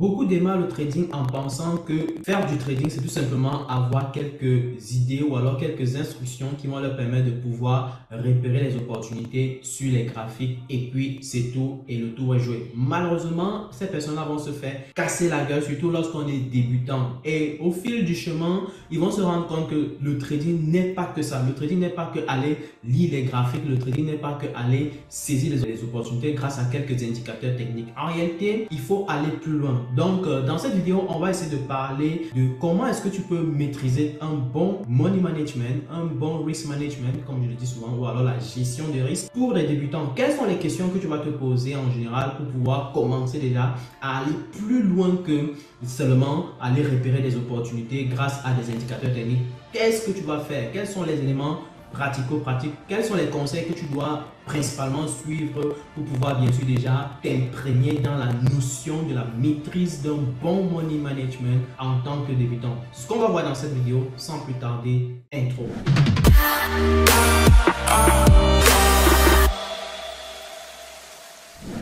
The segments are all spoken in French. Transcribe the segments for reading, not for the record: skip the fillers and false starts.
Beaucoup démarrent le trading en pensant que faire du trading, c'est tout simplement avoir quelques idées ou alors quelques instructions qui vont leur permettre de pouvoir repérer les opportunités sur les graphiques et puis c'est tout et le tour est joué. Malheureusement, ces personnes-là vont se faire casser la gueule, surtout lorsqu'on est débutant. Et au fil du chemin, ils vont se rendre compte que le trading n'est pas que ça. Le trading n'est pas que aller lire les graphiques, le trading n'est pas que aller saisir les opportunités grâce à quelques indicateurs techniques. En réalité, il faut aller plus loin. Donc, dans cette vidéo, on va essayer de parler de comment est-ce que tu peux maîtriser un bon money management, un bon risk management, comme je le dis souvent, ou alors la gestion des risques pour les débutants. Quelles sont les questions que tu vas te poser en général pour pouvoir commencer déjà à aller plus loin que seulement aller repérer des opportunités grâce à des indicateurs techniques? Qu'est-ce que tu vas faire? Quels sont les éléments pratico-pratiques? Quels sont les conseils que tu dois principalement suivre pour pouvoir bien sûr déjà t'imprégner dans la notion de la maîtrise d'un bon money management en tant que débutant? Ce qu'on va voir dans cette vidéo, sans plus tarder, intro.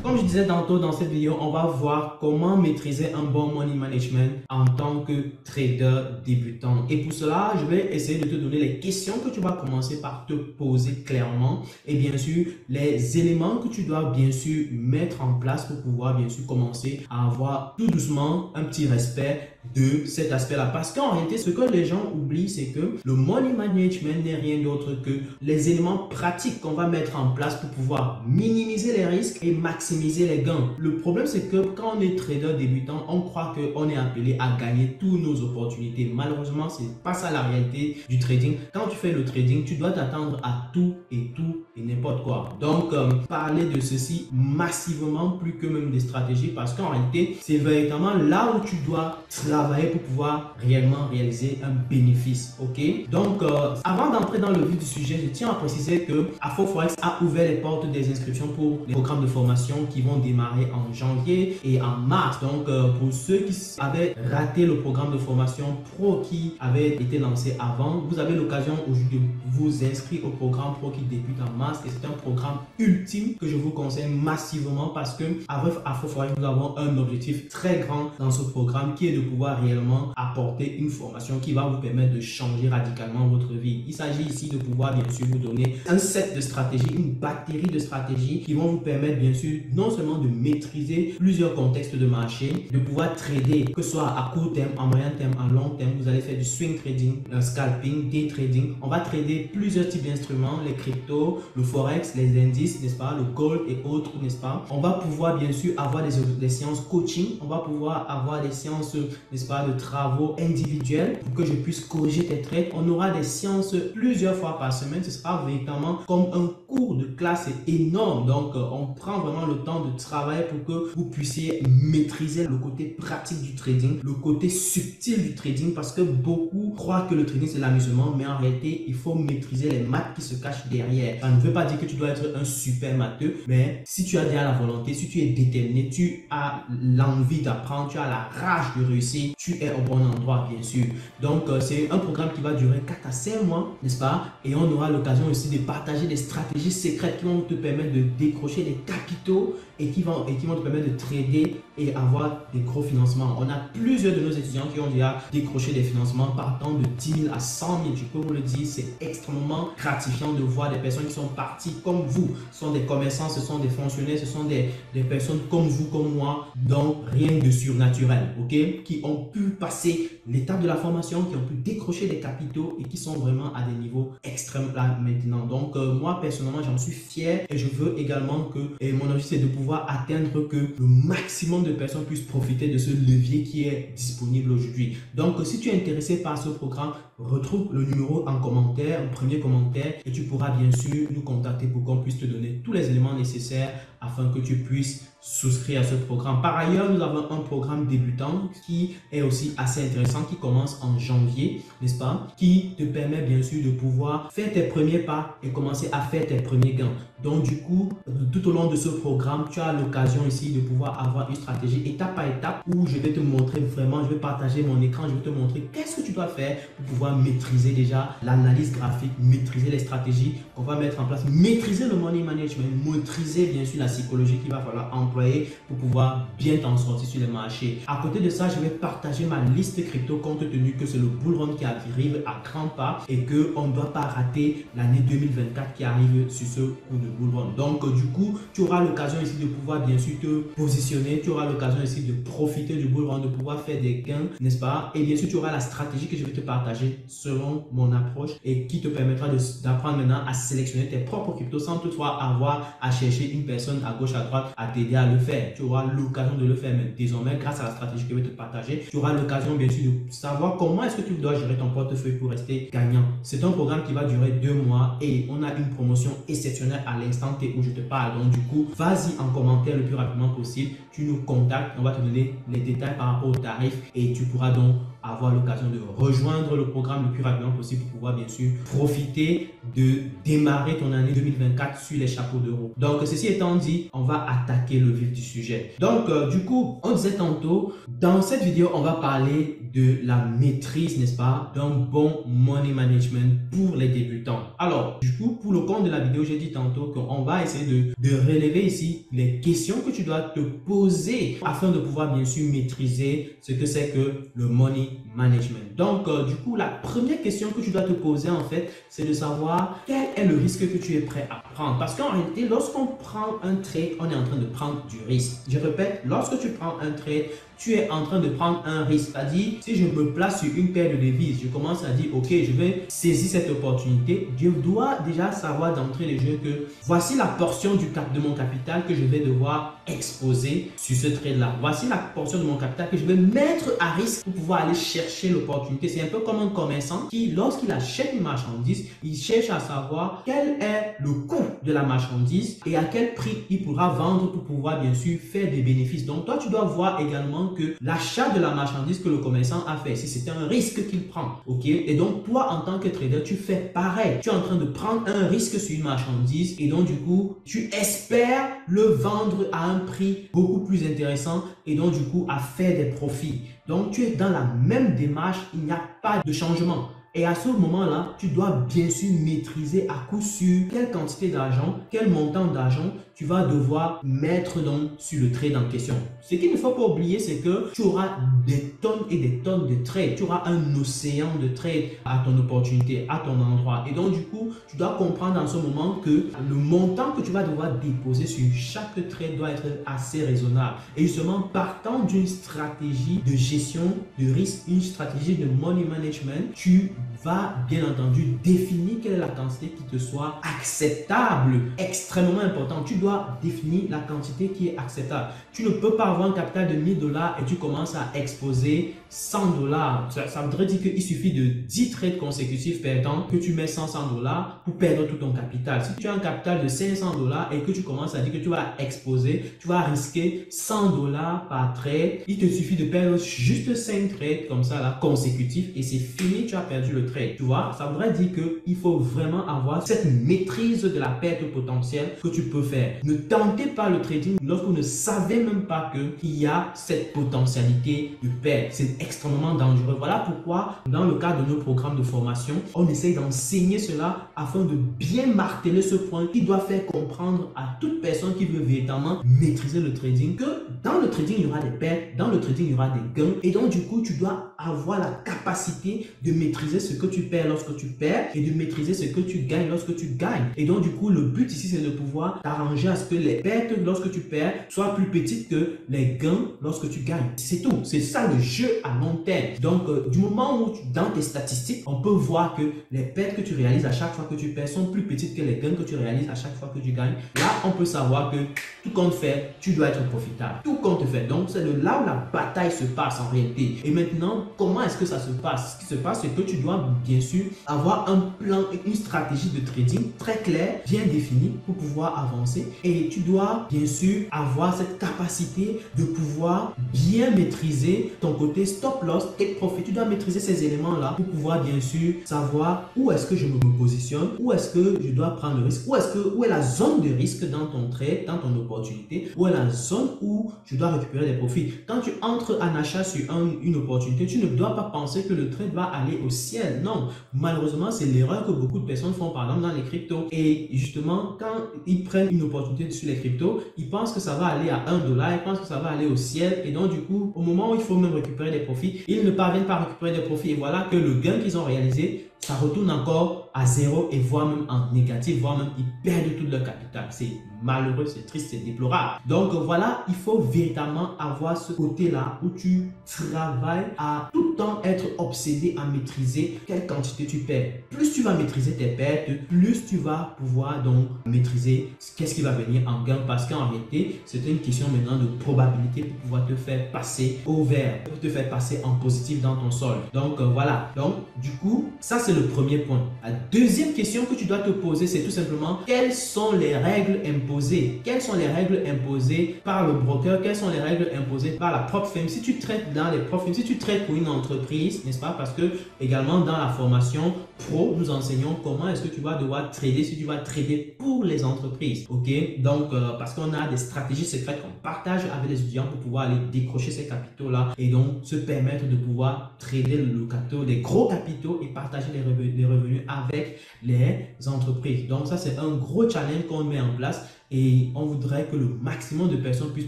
Comme je disais tantôt dans cette vidéo, on va voir comment maîtriser un bon money management en tant que trader débutant. Et pour cela, je vais essayer de te donner les questions que tu vas commencer par te poser clairement et bien sûr les éléments que tu dois bien sûr mettre en place pour pouvoir bien sûr commencer à avoir tout doucement un petit respect de cet aspect-là. Parce qu'en réalité, ce que les gens oublient, c'est que le money management n'est rien d'autre que les éléments pratiques qu'on va mettre en place pour pouvoir minimiser les risques et maximiser les gains. Le problème, c'est que quand on est trader débutant, on croit qu'on est appelé à gagner toutes nos opportunités. Malheureusement, c'est pas ça la réalité du trading. Quand tu fais le trading, tu dois t'attendre à tout et n'importe quoi. Donc, parler de ceci massivement plus que même des stratégies parce qu'en réalité, c'est véritablement là où tu dois travailler pour pouvoir réellement réaliser un bénéfice. Ok, donc avant d'entrer dans le vif du sujet, je tiens à préciser que AFOForex a ouvert les portes des inscriptions pour les programmes de formation qui vont démarrer en janvier et en mars. Donc pour ceux qui avaient raté le programme de formation pro qui avait été lancé avant, vous avez l'occasion aujourd'hui de vous inscrire au programme pro qui débute en mars et c'est un programme ultime que je vous conseille massivement parce que avec AFOForex nous avons un objectif très grand dans ce programme qui est de pouvoir réellement apporter une formation qui va vous permettre de changer radicalement votre vie. Il s'agit ici de pouvoir bien sûr vous donner un set de stratégies, une batterie de stratégies qui vont vous permettre bien sûr non seulement de maîtriser plusieurs contextes de marché, de pouvoir trader, que ce soit à court terme, en moyen terme, en long terme. Vous allez faire du swing trading, scalping, day trading. On va trader plusieurs types d'instruments, les cryptos, le forex, les indices, n'est-ce pas, le gold et autres, n'est-ce pas. On va pouvoir bien sûr avoir des séances coaching, on va pouvoir avoir des séances, n'est-ce pas, de travaux individuels pour que je puisse corriger tes trades. On aura des séances plusieurs fois par semaine. Ce sera véritablement comme un cours de classe énorme. Donc, on prend vraiment le temps de travailler pour que vous puissiez maîtriser le côté pratique du trading, le côté subtil du trading parce que beaucoup croient que le trading c'est l'amusement, mais en réalité, il faut maîtriser les maths qui se cachent derrière. Ça ne veut pas dire que tu dois être un super matheux, mais si tu as déjà la volonté, si tu es déterminé, tu as l'envie d'apprendre, tu as la rage de réussir, tu es au bon endroit bien sûr. Donc c'est un programme qui va durer 4 à 5 mois, n'est-ce pas? Et on aura l'occasion aussi de partager des stratégies secrètes qui vont te permettre de décrocher des capitaux et qui vont te permettre de trader et avoir des gros financements. On a plusieurs de nos étudiants qui ont déjà décroché des financements partant de 10 000 à 100 000. Je peux vous le dire, c'est extrêmement gratifiant de voir des personnes qui sont parties comme vous. Ce sont des commerçants, ce sont des fonctionnaires, ce sont des personnes comme vous, comme moi, donc rien de surnaturel, ok? Qui ont pu passer l'étape de la formation, qui ont pu décrocher des capitaux et qui sont vraiment à des niveaux extrêmes là maintenant. Donc moi personnellement, j'en suis fier et je veux également que mon objectif c'est de pouvoir atteindre que le maximum de personnes puissent profiter de ce levier qui est disponible aujourd'hui. Donc si tu es intéressé par ce programme, retrouve le numéro en commentaire, le premier commentaire et tu pourras bien sûr nous contacter pour qu'on puisse te donner tous les éléments nécessaires afin que tu puisses souscrire à ce programme. Par ailleurs, nous avons un programme débutant qui est aussi assez intéressant, qui commence en janvier, n'est-ce pas, qui te permet bien sûr de pouvoir faire tes premiers pas et commencer à faire tes premiers gains. Donc du coup, tout au long de ce programme, tu as l'occasion ici de pouvoir avoir une stratégie étape par étape où je vais te montrer vraiment, je vais partager mon écran, je vais te montrer qu'est-ce que tu dois faire pour pouvoir maîtriser déjà l'analyse graphique, maîtriser les stratégies qu'on va mettre en place, maîtriser le money management, maîtriser bien sûr la psychologie qu'il va falloir employer pour pouvoir bien t'en sortir sur les marchés. À côté de ça, je vais partager ma liste crypto compte tenu que c'est le bull run qui arrive à grands pas et qu'on ne doit pas rater l'année 2024 qui arrive sur ce coup de bull run. Donc du coup, tu auras l'occasion ici de pouvoir bien sûr te positionner, tu auras l'occasion ici de profiter du bull run, de pouvoir faire des gains, n'est-ce pas? Et bien sûr, tu auras la stratégie que je vais te partager selon mon approche et qui te permettra d'apprendre maintenant à sélectionner tes propres cryptos sans toutefois avoir à chercher une personne à gauche à droite à t'aider à le faire. Tu auras l'occasion de le faire mais désormais grâce à la stratégie que je vais te partager. Tu auras l'occasion bien sûr de savoir comment est-ce que tu dois gérer ton portefeuille pour rester gagnant. C'est un programme qui va durer 2 mois et on a une promotion exceptionnelle à l'instant T où je te parle. Donc du coup, vas-y en commentaire le plus rapidement possible. Tu nous contactes, on va te donner les détails par rapport au tarif et tu pourras donc avoir l'occasion de rejoindre le programme le plus rapidement possible pour pouvoir bien sûr profiter de démarrer ton année 2024 sur les chapeaux de roue. Donc ceci étant dit, on va attaquer le vif du sujet. Donc du coup, on disait tantôt, dans cette vidéo, on va parler de la maîtrise, n'est-ce pas, d'un bon money management pour les débutants. Alors, du coup, pour le compte de la vidéo, j'ai dit tantôt qu'on va essayer de relever ici les questions que tu dois te poser afin de pouvoir bien sûr maîtriser ce que c'est que le money management. Donc, du coup, la première question que tu dois te poser en fait, c'est de savoir quel est le risque que tu es prêt à prendre. Parce qu'en réalité, lorsqu'on prend un trade, on est en train de prendre du risque. Je répète, lorsque tu prends un trade, tu es en train de prendre un risque. C'est-à-dire, si je me place sur une paire de devises, je commence à dire, ok, je vais saisir cette opportunité. Je dois déjà savoir d'entrée de jeu que voici la portion de mon capital que je vais devoir exposer sur ce trade-là. Voici la portion de mon capital que je vais mettre à risque pour pouvoir aller chercher l'opportunité. C'est un peu comme un commerçant qui, lorsqu'il achète une marchandise, il cherche à savoir quel est le coût de la marchandise et à quel prix il pourra vendre pour pouvoir bien sûr faire des bénéfices. Donc toi, tu dois voir également que l'achat de la marchandise que le commerçant a fait, si c'est un risque qu'il prend, ok? Et donc toi, en tant que trader, tu fais pareil. Tu es en train de prendre un risque sur une marchandise et donc du coup, tu espères le vendre à un prix beaucoup plus intéressant et donc du coup, à faire des profits. Donc tu es dans la même démarche, il n'y a pas de changement. Et à ce moment-là, tu dois bien sûr maîtriser à coup sûr quelle quantité d'argent, quel montant d'argent tu vas devoir mettre donc sur le trade en question. Ce qu'il ne faut pas oublier, c'est que tu auras des tonnes et des tonnes de trades. Tu auras un océan de trades à ton opportunité, à ton endroit. Et donc, du coup, tu dois comprendre en ce moment que le montant que tu vas devoir déposer sur chaque trade doit être assez raisonnable. Et justement, partant d'une stratégie de gestion de risque, une stratégie de money management, tu vas bien entendu définir quelle est la quantité qui te soit acceptable, extrêmement important. Tu dois définir la quantité qui est acceptable. Tu ne peux pas avoir un capital de 1000 $ et tu commences à exposer 100 $. Ça voudrait dire qu'il suffit de 10 trades consécutifs perdants que tu mets 100 $, pour perdre tout ton capital. Si tu as un capital de 500 $ et que tu commences à dire que tu vas exposer, tu vas risquer 100 $ par trade, il te suffit de perdre juste 5 trades comme ça là, consécutifs et c'est fini, tu as perdu le trade. Tu vois, ça voudrait dire qu'il faut vraiment avoir cette maîtrise de la perte potentielle que tu peux faire. Ne tentez pas le trading lorsque vous ne savez même pas qu'il y a cette potentialité de perte. C'est extrêmement dangereux. Voilà pourquoi dans le cadre de nos programmes de formation, on essaye d'enseigner cela afin de bien marteler ce point qui doit faire comprendre à toute personne qui veut véritablement maîtriser le trading que dans le trading, il y aura des pertes, dans le trading, il y aura des gains et donc du coup, tu dois avoir la capacité de maîtriser ce que tu perds lorsque tu perds et de maîtriser ce que tu gagnes lorsque tu gagnes. Et donc du coup, le but ici, c'est de pouvoir t'arranger à ce que les pertes lorsque tu perds soient plus petites que les gains lorsque tu gagnes. C'est tout. C'est ça le jeu à long terme. Donc, du moment où dans tes statistiques, on peut voir que les pertes que tu réalises à chaque fois que tu perds sont plus petites que les gains que tu réalises à chaque fois que tu gagnes. Là, on peut savoir que tout compte fait, tu dois être profitable. Tout compte fait. Donc, c'est de là où la bataille se passe en réalité. Et maintenant, comment est-ce que ça se passe? Ce qui se passe, c'est que tu dois bien sûr avoir un plan et une stratégie de trading très claire, bien définie pour pouvoir avancer. Et tu dois bien sûr avoir cette capacité de pouvoir bien maîtriser ton côté stop loss et profit. Tu dois maîtriser ces éléments-là pour pouvoir bien sûr savoir où est-ce que je me positionne, où est-ce que je dois prendre le risque, où est la zone de risque dans ton trade, dans ton opportunité, où est la zone où je dois récupérer des profits. Quand tu entres en achat sur une opportunité, tu ne dois pas penser que le trade va aller au ciel. Non, malheureusement, c'est l'erreur que beaucoup de personnes font par exemple dans les cryptos. Et justement, quand ils prennent une opportunité opportunité sur les cryptos, il pense que ça va aller à 1 dollar, il pense que ça va aller au ciel. Et donc, du coup, au moment où il faut même récupérer des profits, ils ne parviennent pas à récupérer des profits. Et voilà que le gain qu'ils ont réalisé, ça retourne encore à zéro et voire même en négatif, voire même ils perdent tout leur capital. C'est malheureux, c'est triste, c'est déplorable. Donc voilà, il faut véritablement avoir ce côté-là où tu travailles à tout le temps être obsédé à maîtriser quelle quantité tu perds. Plus tu vas maîtriser tes pertes, plus tu vas pouvoir donc maîtriser qu'est-ce qui va venir en gain, parce qu'en réalité, c'est une question maintenant de probabilité pour pouvoir te faire passer au vert, pour te faire passer en positif dans ton solde. Donc voilà, donc du coup, ça c'est le premier point. La deuxième question que tu dois te poser, c'est tout simplement quelles sont les règles imposées? Quelles sont les règles imposées par le broker? Quelles sont les règles imposées par la prop firm? Si tu traites dans les prop firms, si tu traites pour une entreprise, n'est-ce pas? Parce que également dans la formation pro, nous enseignons comment est-ce que tu vas devoir trader si tu vas trader pour les entreprises. Ok? Donc, parce qu'on a des stratégies secrètes qu'on partage avec les étudiants pour pouvoir aller décrocher ces capitaux-là et donc se permettre de pouvoir trader le capital, des gros capitaux et partager les revenus avec les entreprises. Donc ça, c'est un gros challenge qu'on met en place et on voudrait que le maximum de personnes puissent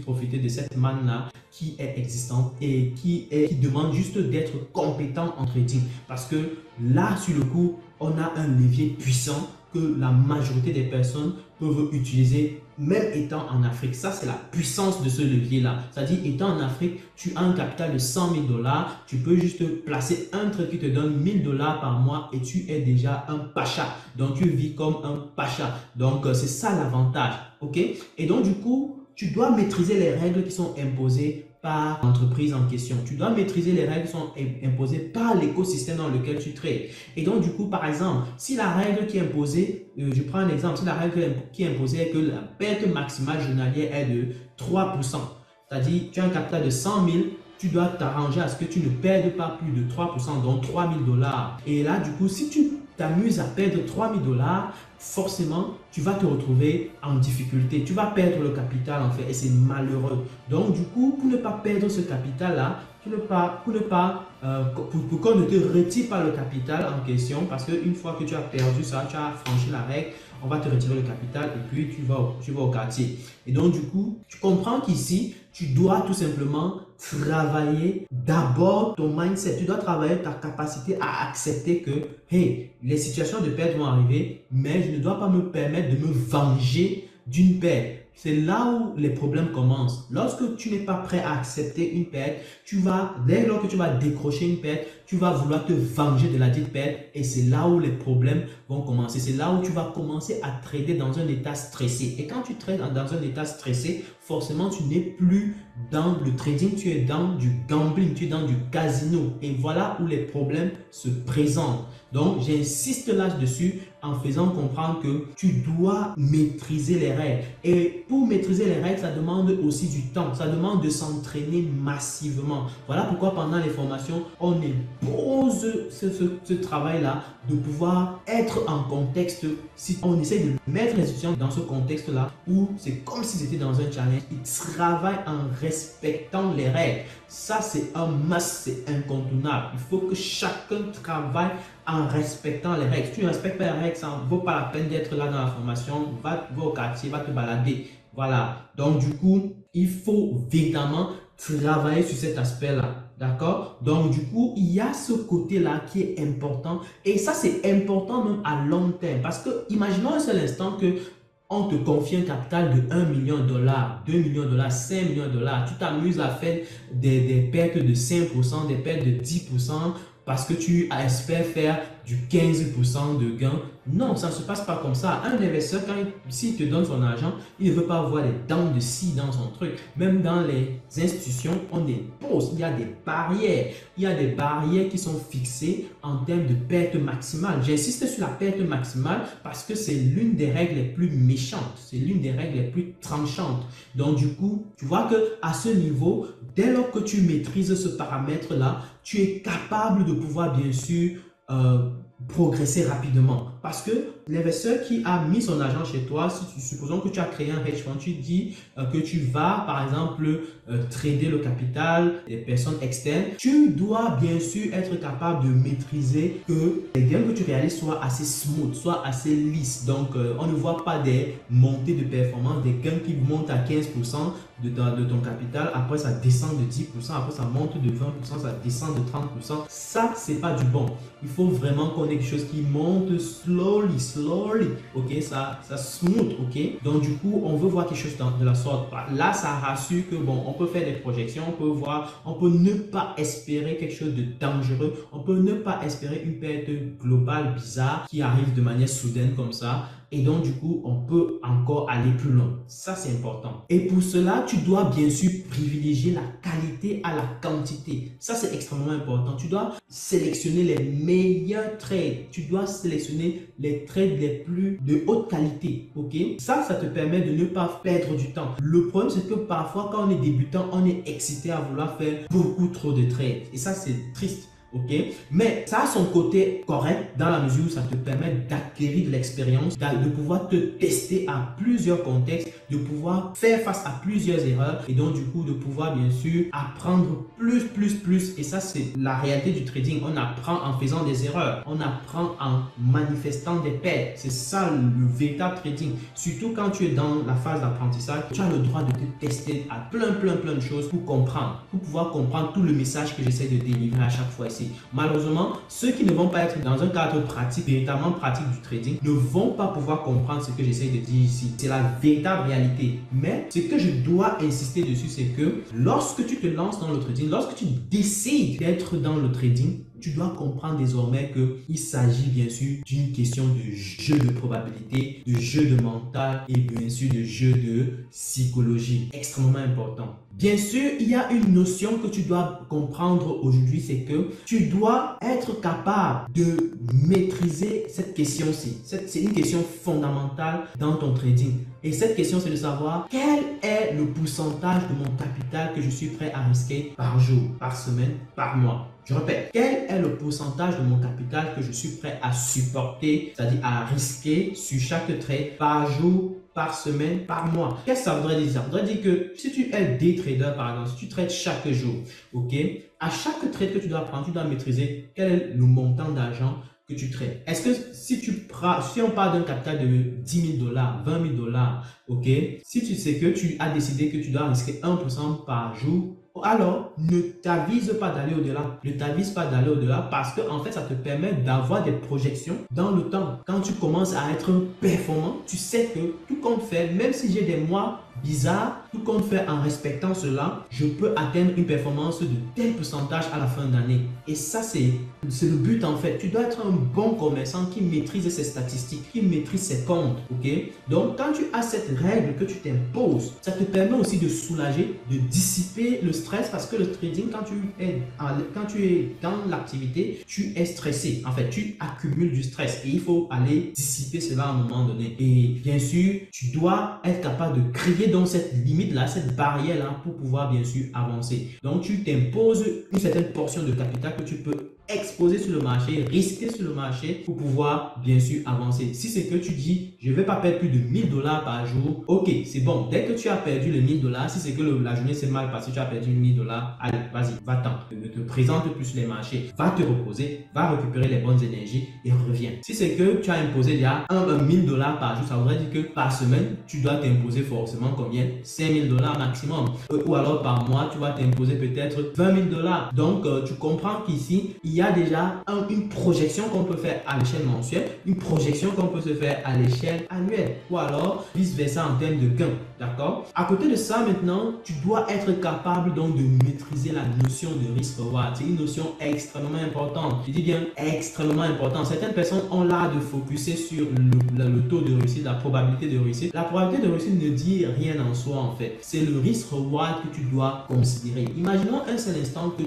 profiter de cette manne-là qui est existante et qui demande juste d'être compétent en trading. Parce que là, sur le coup, on a un levier puissant que la majorité des personnes peuvent utiliser même étant en Afrique. Ça, c'est la puissance de ce levier-là. C'est-à-dire, étant en Afrique, tu as un capital de 100 000 dollars, tu peux juste placer un truc qui te donne 1000 dollars par mois et tu es déjà un pacha. Donc, tu vis comme un pacha. Donc, c'est ça l'avantage. OK? Et donc, du coup, tu dois maîtriser les règles qui sont imposées par l'entreprise en question. Tu dois maîtriser les règles qui sont imposées par l'écosystème dans lequel tu trades. Et donc, du coup, par exemple, si la règle qui est imposée, je prends un exemple, si la règle qui est imposée est que la perte maximale journalière est de 3%, c'est-à-dire tu as un capital de 100 000, tu dois t'arranger à ce que tu ne perdes pas plus de 3%, donc 3 000 dollars. Et là, du coup, si tu t'amuses à perdre 3 000 dollars, forcément, tu vas te retrouver en difficulté. Tu vas perdre le capital en fait et c'est malheureux. Donc, du coup, pour ne pas perdre ce capital-là, pour qu'on ne te retire pas le capital en question, parce qu'une fois que tu as perdu ça, tu as franchi la règle, on va te retirer le capital et puis tu vas au quartier. Et donc, du coup, tu comprends qu'ici, tu dois tout simplement travailler d'abord ton mindset. Tu dois travailler ta capacité à accepter que, hey, les situations de perte vont arriver, mais je ne dois pas me permettre de me venger d'une perte. C'est là où les problèmes commencent. Lorsque tu n'es pas prêt à accepter une perte, dès lors que tu vas décrocher une perte, tu vas vouloir te venger de la dite perte et c'est là où les problèmes vont commencer. C'est là où tu vas commencer à trader dans un état stressé. Et quand tu trades dans un état stressé, forcément, tu n'es plus dans le trading, tu es dans du gambling, tu es dans du casino. Et voilà où les problèmes se présentent. Donc, j'insiste là-dessus en faisant comprendre que tu dois maîtriser les règles. Et pour maîtriser les règles, ça demande aussi du temps. Ça demande de s'entraîner massivement. Voilà pourquoi pendant les formations, on impose ce travail-là de pouvoir être en contexte. Si on essaie de mettre les étudiants dans ce contexte-là où c'est comme si c'était dans un challenge, ils travaillent en respectant les règles. Ça, c'est un must, c'est incontournable. Il faut que chacun travaille en respectant les règles. Si tu ne respectes pas les règles, ça ne vaut pas la peine d'être là dans la formation. Va au quartier, va te balader. Voilà. Donc, du coup, il faut véritablement travailler sur cet aspect-là. D'accord? Donc, du coup, il y a ce côté-là qui est important. Et ça, c'est important même à long terme. Parce que, imaginons un seul instant que on te confie un capital de 1 million de dollars, 2 millions de dollars, 5 millions de dollars. Tu t'amuses à faire des pertes de 5%, des pertes de 10% parce que tu espères faire du 15% de gain. Non, ça ne se passe pas comme ça. Un investisseur, s'il te donne son argent, il ne veut pas avoir les dents de scie dans son truc. Même dans les institutions, on impose. Il y a des barrières. Il y a des barrières qui sont fixées en termes de perte maximale. J'insiste sur la perte maximale parce que c'est l'une des règles les plus méchantes. C'est l'une des règles les plus tranchantes. Donc, du coup, tu vois qu'à ce niveau, dès lors que tu maîtrises ce paramètre-là, tu es capable de pouvoir, bien sûr, progresser rapidement. Parce que l'investisseur qui a mis son argent chez toi, supposons que tu as créé un hedge fund, tu dis que tu vas par exemple trader le capital des personnes externes, tu dois bien sûr être capable de maîtriser que les gains que tu réalises soient assez smooth, soient assez lisses. Donc on ne voit pas des montées de performance, des gains qui montent à 15% de ton capital, après ça descend de 10%, après ça monte de 20%, ça descend de 30%. Ça, c'est pas du bon. Il faut vraiment qu'on ait quelque chose qui monte slowly, ok, ça smooth, ok. Donc du coup, on veut voir quelque chose de la sorte. Là, ça rassure que bon, on peut faire des projections, on peut voir, on peut ne pas espérer quelque chose de dangereux, on peut ne pas espérer une perte globale bizarre qui arrive de manière soudaine comme ça. Et donc, du coup, on peut encore aller plus loin. Ça, c'est important. Et pour cela, tu dois bien sûr privilégier la qualité à la quantité. Ça, c'est extrêmement important. Tu dois sélectionner les meilleurs trades. Tu dois sélectionner les trades les plus de haute qualité. Ok? Ça te permet de ne pas perdre du temps. Le problème, c'est que parfois, quand on est débutant, on est excité à vouloir faire beaucoup trop de trades. Et ça, c'est triste. Ok, mais ça a son côté correct dans la mesure où ça te permet d'acquérir de l'expérience, de pouvoir te tester à plusieurs contextes, de pouvoir faire face à plusieurs erreurs et donc du coup de pouvoir bien sûr apprendre plus. Et ça, c'est la réalité du trading. On apprend en faisant des erreurs, on apprend en manifestant des pertes. C'est ça le véritable trading. Surtout quand tu es dans la phase d'apprentissage, tu as le droit de te tester à plein de choses pour comprendre, pour pouvoir comprendre tout le message que j'essaie de délivrer à chaque fois ici. Malheureusement, ceux qui ne vont pas être dans un cadre pratique, véritablement pratique du trading, ne vont pas pouvoir comprendre ce que j'essaie de dire ici. C'est la véritable réalité. Mais ce que je dois insister dessus, c'est que lorsque tu te lances dans le trading, lorsque tu décides d'être dans le trading, tu dois comprendre désormais qu'il s'agit bien sûr d'une question de jeu de probabilité, de jeu de mental et bien sûr de jeu de psychologie. Extrêmement important. Bien sûr, il y a une notion que tu dois comprendre aujourd'hui, c'est que tu dois être capable de maîtriser cette question-ci. C'est une question fondamentale dans ton trading. Et cette question, c'est de savoir quel est le pourcentage de mon capital que je suis prêt à risquer par jour, par semaine, par mois. Je répète, quel est le pourcentage de mon capital que je suis prêt à supporter, c'est-à-dire à risquer sur chaque trade par jour, par semaine, par mois. Qu'est-ce que ça voudrait dire? Ça voudrait dire que si tu es day trader, par exemple, si tu trades chaque jour, ok, à chaque trade que tu dois prendre, tu dois maîtriser quel est le montant d'argent que tu trades. Est-ce que si on parle d'un capital de 10 000 $, 20 000 $, ok, si tu sais que tu as décidé que tu dois risquer 1% par jour, alors ne t'avise pas d'aller au-delà. Ne t'avise pas d'aller au-delà parce que en fait, ça te permet d'avoir des projections dans le temps. Quand tu commences à être performant, tu sais que tout compte fait, même si j'ai des mois bizarres, tout compte fait en respectant cela, je peux atteindre une performance de tel pourcentage à la fin d'année. Et ça, c'est le but en fait. Tu dois être un bon commerçant qui maîtrise ses statistiques, qui maîtrise ses comptes. Ok? Donc, quand tu as cette règle que tu t'imposes, ça te permet aussi de soulager, de dissiper le stress parce que le trading, quand tu es dans l'activité, tu es stressé. En fait, tu accumules du stress et il faut aller dissiper cela à un moment donné. Et bien sûr, tu dois être capable de créer donc cette limite-là, cette barrière-là pour pouvoir bien sûr avancer. Donc, tu t'imposes une certaine portion de capital que tu peux exposer sur le marché, risquer sur le marché pour pouvoir bien sûr avancer. Si c'est que tu dis, je ne vais pas perdre plus de 1000 $ par jour, ok, c'est bon. Dès que tu as perdu les 1000 $, si c'est que la journée s'est mal passée, tu as perdu 1000 $, allez, vas-y, va-t'en. Ne te présente plus sur les marchés, va te reposer, va récupérer les bonnes énergies et reviens. Si c'est que tu as imposé déjà 1000 $ par jour, ça voudrait dire que par semaine, tu dois t'imposer forcément combien? 5000 $ maximum. Ou alors par mois, tu vas t'imposer peut-être 20 000 $. Donc, tu comprends qu'ici, il y a déjà une projection qu'on peut faire à l'échelle mensuelle, une projection qu'on peut se faire à l'échelle annuelle ou alors vice-versa en termes de gains. D'accord? À côté de ça, maintenant, tu dois être capable donc de maîtriser la notion de risk-reward. C'est une notion extrêmement importante. Je dis bien extrêmement importante. Certaines personnes ont l'art de focuser sur le taux de réussite, la probabilité de réussite. La probabilité de réussite ne dit rien en soi en fait. C'est le risk-reward que tu dois considérer. Imaginons un seul instant que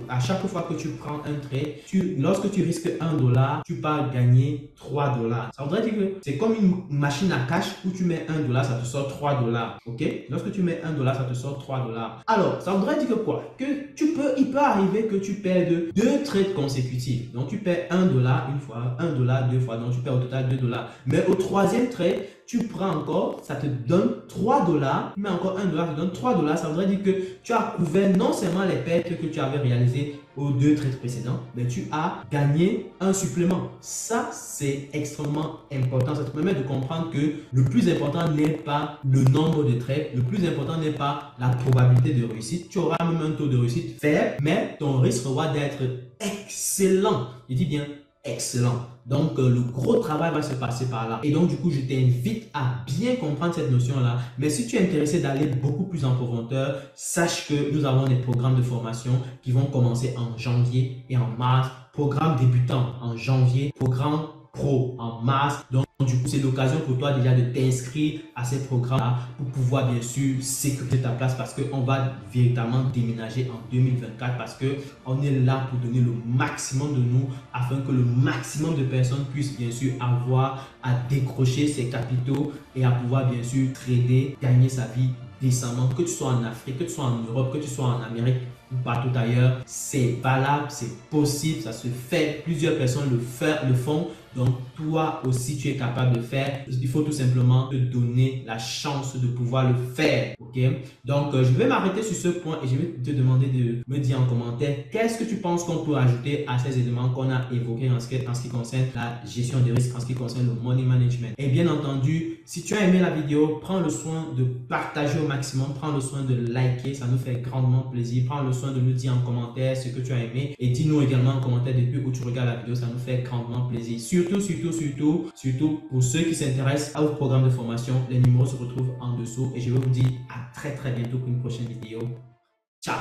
à chaque fois que tu prends un trade, lorsque tu risques 1 $, tu peux gagner 3 $. Ça voudrait dire que c'est comme une machine à cash où tu mets 1 $, ça te sort 3 $. $3. Ok? Lorsque tu mets $1, ça te sort $3. Alors, ça voudrait dire que quoi? Que il peut arriver que tu perdes 2 trades consécutifs. Donc, tu perds $1 une fois, $1 deux fois. Donc, tu perds au total $2. Mais au troisième trade, tu prends encore, ça te donne $3, mais encore $1, ça te donne $3. Ça voudrait dire que tu as couvert non seulement les pertes que tu avais réalisées aux 2 trades précédents, mais tu as gagné un supplément. Ça, c'est extrêmement important. Ça te permet de comprendre que le plus important n'est pas le nombre de trades, le plus important n'est pas la probabilité de réussite. Tu auras même un taux de réussite faible, mais ton risque va d'être excellent. Je dis bien excellent. Donc, le gros travail va se passer par là. Et donc, du coup, je t'invite à bien comprendre cette notion-là. Mais si tu es intéressé d'aller beaucoup plus en profondeur, sache que nous avons des programmes de formation qui vont commencer en janvier et en mars. Programme débutant en janvier, programme pro en mars. Donc, du coup, c'est l'occasion pour toi déjà de t'inscrire à ces programmes-là pour pouvoir bien sûr sécuriser ta place parce qu'on va véritablement déménager en 2024 parce qu'on est là pour donner le maximum de nous afin que le maximum de personnes puissent bien sûr avoir à décrocher ses capitaux et à pouvoir bien sûr trader, gagner sa vie décemment, que tu sois en Afrique, que tu sois en Europe, que tu sois en Amérique ou partout ailleurs, c'est valable, c'est possible, ça se fait, plusieurs personnes le font, donc toi aussi tu es capable de faire, il faut tout simplement te donner la chance de pouvoir le faire, ok? Donc je vais m'arrêter sur ce point et je vais te demander de me dire en commentaire qu'est-ce que tu penses qu'on peut ajouter à ces éléments qu'on a évoqués en ce qui concerne la gestion des risques, en ce qui concerne le money management. Et bien entendu, si tu as aimé la vidéo, prends le soin de partager au maximum, prends le soin de liker, ça nous fait grandement plaisir, prends le soin de nous dire en commentaire ce que tu as aimé et dis-nous également en commentaire depuis où tu regardes la vidéo, ça nous fait grandement plaisir. Surtout pour ceux qui s'intéressent à vos programmes de formation, les numéros se retrouvent en dessous et je vais vous dire à très bientôt pour une prochaine vidéo. Ciao!